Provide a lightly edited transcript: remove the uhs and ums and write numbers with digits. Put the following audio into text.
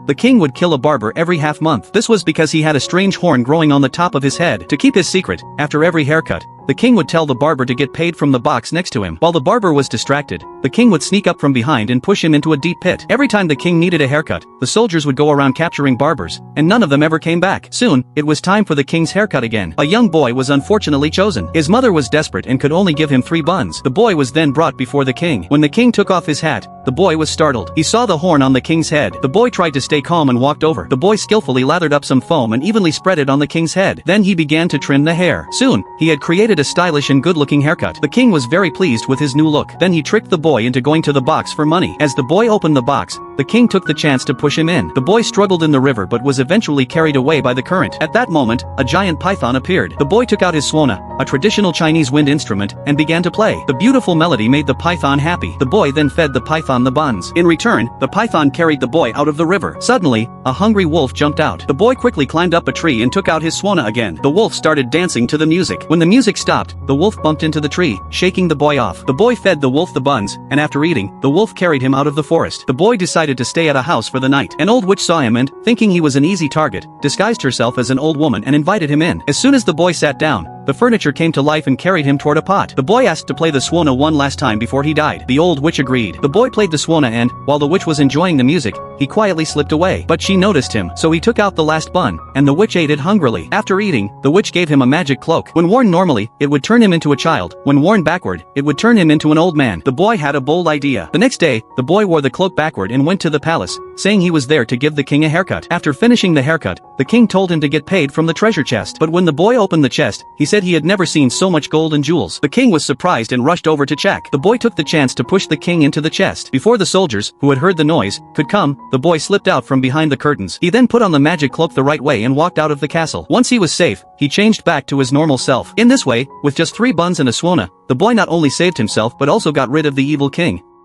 the king would kill a barber every half-month. This was because he had a strange horn growing on the top of his head. To keep his secret, after every haircut, the king would tell the barber to get paid from the box next to him. While the barber was distracted, the king would sneak up from behind and push him into a deep pit. Every time the king needed a haircut, the soldiers would go around capturing barbers, and none of them ever came back. Soon, it was time for the king's haircut again. A young boy was unfortunately chosen. His mother was desperate and could only give him 3 buns. The boy was then brought before the king. When the king took off his hat, the boy was startled. He saw the horn on the king's head. The boy tried to stay calm and walked over. The boy skillfully lathered up some foam and evenly spread it on the king's head. Then he began to trim the hair. Soon, he had created a stylish and good-looking haircut. The king was very pleased with his new look. Then he tricked the boy into going to the box for money. As the boy opened the box, the king took the chance to push him in. The boy struggled in the river but was eventually carried away by the current. At that moment, a giant python appeared. The boy took out his suona, a traditional Chinese wind instrument, and began to play. The beautiful melody made the python happy. The boy then fed the python the buns. In return, the python carried the boy out of the river. Suddenly, a hungry wolf jumped out. The boy quickly climbed up a tree and took out his suona again. The wolf started dancing to the music. When the music stopped, the wolf bumped into the tree, shaking the boy off. The boy fed the wolf the buns, and after eating, the wolf carried him out of the forest. The boy decided to stay at a house for the night. An old witch saw him and, thinking he was an easy target, disguised herself as an old woman and invited him in. As soon as the boy sat down, the furniture came to life and carried him toward a pot. The boy asked to play the suona one last time before he died. The old witch agreed. The boy played the suona and, while the witch was enjoying the music, he quietly slipped away. But she noticed him, so he took out the last bun, and the witch ate it hungrily. After eating, the witch gave him a magic cloak. When worn normally, it would turn him into a child. When worn backward, it would turn him into an old man. The boy had a bold idea. The next day, the boy wore the cloak backward and went to the palace, saying he was there to give the king a haircut. After finishing the haircut, the king told him to get paid from the treasure chest. But when the boy opened the chest, he said he had never seen so much gold and jewels. The king was surprised and rushed over to check. The boy took the chance to push the king into the chest. Before the soldiers, who had heard the noise, could come, the boy slipped out from behind the curtains. He then put on the magic cloak the right way and walked out of the castle. Once he was safe, he changed back to his normal self. In this way, with just 3 buns and a suona, the boy not only saved himself but also got rid of the evil king.